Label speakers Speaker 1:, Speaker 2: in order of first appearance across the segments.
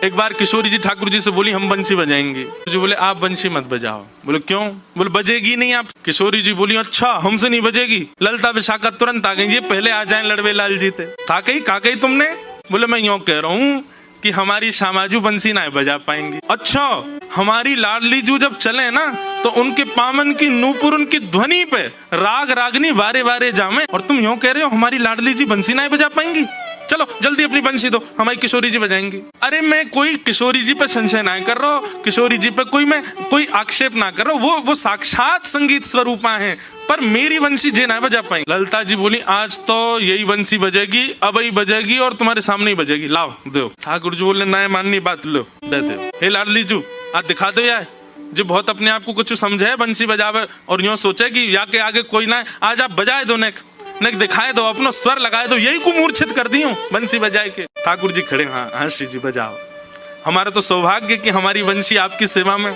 Speaker 1: एक बार किशोरी जी ठाकुर जी से बोली हम बंसी बजाएंगे। जी बोले आप बंसी मत बजाओ। बोले क्यों? बोले बजेगी नहीं आप। किशोरी जी बोली अच्छा हमसे नहीं बजेगी। ललता विशाखा तुरंत आ गई, ये पहले आ जाए लड़वे लाल जी थे। काकई तुमने? बोले मैं यूं कह रहा हूँ कि हमारी श्यामाजू बंसी ना बजा पाएंगी। अच्छा हमारी लाडली जू जब चले ना तो उनके पामन की नूपुर उनकी ध्वनि पे राग रागनी वारे वारे जामे, और तुम यूं कह रहे हो हमारी लाडली जी बंसी ना बजा पाएंगी? चलो जल्दी अपनी बंसी दो, हमारी किशोरी जी बजाएंगी। अरे मैं कोई किशोरी जी पे संशय ना कर रहा हूँ, किशोरी जी पे कोई आक्षेप ना कर रहा हूँ, वो साक्षात संगीत स्वरूपा है, पर मेरी बंसी जे ना बजा पाएंगी। ललता जी बोली आज तो यही बंसी बजेगी, अब ही बजेगी और तुम्हारे सामने ही बजेगी, लाओ दो। ठाकुर जी बोले ना माननी बात, लो दे दो। हे लाडली जू आज दिखा दो यार, जो बहुत अपने आप को कुछ समझे बंसी बजावे और यूं सोचे कि या के आगे कोई ना है, आज आप बजाए दो, नेक दिखाए दो, अपना स्वर लगाए दो, यही को मूर्छित कर दी हूँ बंसी बजाए के। ठाकुर जी खड़े, हाँ श्री जी बजाओ, हमारा तो सौभाग्य कि हमारी बंसी आपकी सेवा में,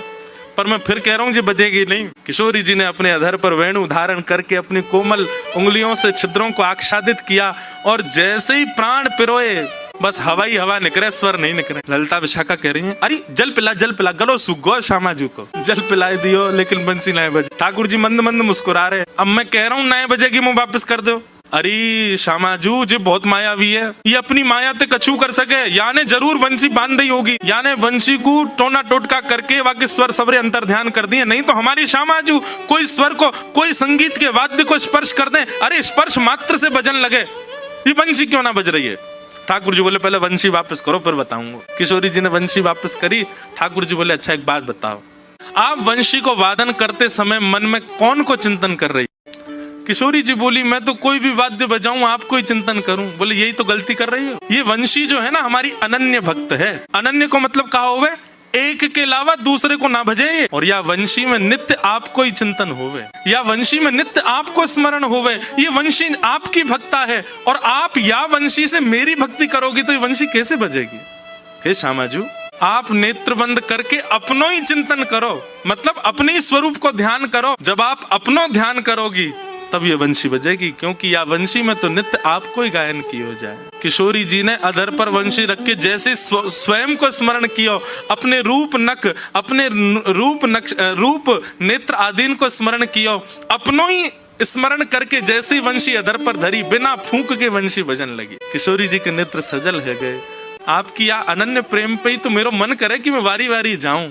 Speaker 1: पर मैं फिर कह रहा हूँ जी बजेगी नहीं। किशोरी जी ने अपने अधर पर वेणु धारण करके अपनी कोमल उंगलियों से छिद्रों को आच्छादित किया और जैसे ही प्राण पिरोए बस हवा ही हवा निकले, स्वर नहीं निकले। ललता विशाखा कह रही है अरे जल पिला गलो सुगो श्यामाजू को जल पिला दियो, लेकिन बंसी नए बजे। ठाकुर जी मंद मंद मुस्कुरा रहे। अब मैं कह रहा हूँ नए बजेगी मुंह वापस कर दो। अरे श्यामाजू जी बहुत मायावी है, ये अपनी माया ते कछू कर सके, याने जरूर बंसी बांध दी होगी, याने बंसी को टोना टोटका करके बाकी स्वर सबरे अंतर ध्यान कर दिए, नहीं तो हमारी श्यामाजू कोई स्वर को कोई संगीत के वाद्य को स्पर्श कर दे, अरे स्पर्श मात्र से बजन लगे, ये बंसी क्यों ना बज रही है। ठाकुर जी बोले पहले वंशी वापस करो फिर बताऊंगा। किशोरी जी ने वंशी वापस करी। ठाकुर जी बोले अच्छा एक बात बताओ, आप वंशी को वादन करते समय मन में कौन को चिंतन कर रही? किशोरी जी बोली मैं तो कोई भी वाद्य बजाऊं आपको ही चिंतन करूं। बोले यही तो गलती कर रही हो, ये वंशी जो है ना हमारी अनन्य भक्त है। अनन्य को मतलब कहा होवे एक के अलावा दूसरे को ना भजे, और या वंशी में नित्य आपको ही चिंतन होवे, या वंशी में नित्य आपको स्मरण होवे, ये वंशी आपकी भक्ता है और आप या वंशी से मेरी भक्ति करोगी तो ये वंशी कैसे बजेगी। हे श्यामाजू आप नेत्र बंद करके अपनो ही चिंतन करो, मतलब अपने स्वरूप को ध्यान करो, जब आप अपनो ध्यान करोगी तब ये वंशी बजेगी, क्योंकि या वंशी में तो नित्य आपको ही गायन की हो जाए। किशोरी जी ने अधर पर वंशी रख के जैसे स्वयं को स्मरण किया, अपने रूप नक अपने रूप नेत्र आदि को स्मरण किया, अपनो ही स्मरण करके जैसे ही वंशी अधर पर धरी बिना फूंक के वंशी बजन लगी। किशोरी जी के नेत्र सजल है गए। आपकी या अनन्य प्रेम पे ही तो मेरा मन करे कि मैं वारी वारी जाऊं।